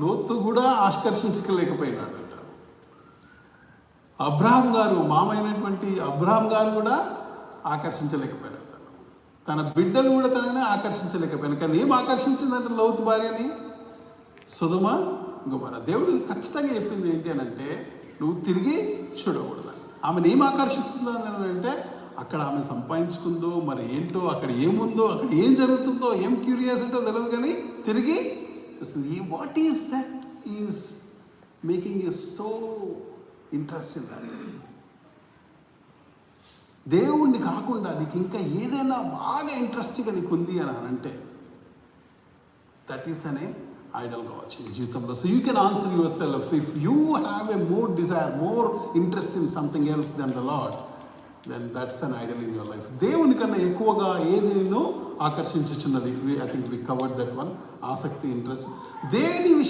లోతు కూడా ఆకర్షించలేకపోయినాడట. అబ్రహాం గారు, మామైనటువంటి అబ్రహాం గారు కూడా ఆకర్షించలేకపోయినాడు. తన బిడ్డలు కూడా తనని ఆకర్షించలేకపోయినా. కానీ ఏం ఆకర్షించిందంటే లోతు భార్యని? సొదొమ గొమొర్రా. దేవుడు ఖచ్చితంగా చెప్పింది ఏంటి అని అంటే, నువ్వు తిరిగి చూడకూడదని. ఆమెను ఏం ఆకర్షిస్తుందో అని అంటే, అక్కడ ఆమె సంపాదించుకుందో మరి ఏంటో, అక్కడ ఏముందో, అక్కడ ఏం జరుగుతుందో, ఏం క్యూరియాసిటీ తెలియదు, కానీ తిరిగి చూస్తుంది. What is that is making you so interesting దాని? దేవుణ్ణి కాకుండా నీకు ఇంకా ఏదైనా బాగా ఇంట్రెస్టింగ్గా నీకు ఉంది అని అంటే, దట్ ఈస్ అనే ఐడల్ కావచ్చు నీ జీవితంలో. So you can answer yourself. If you have a more desire, more interest in something else than the lord, then that's an idol in your life. దేవుని కన్నా ఎక్కువగా ఏది నిన్ను ఆకర్షించుచున్నది? I think we covered that one. ఆసక్తి, interest. దేని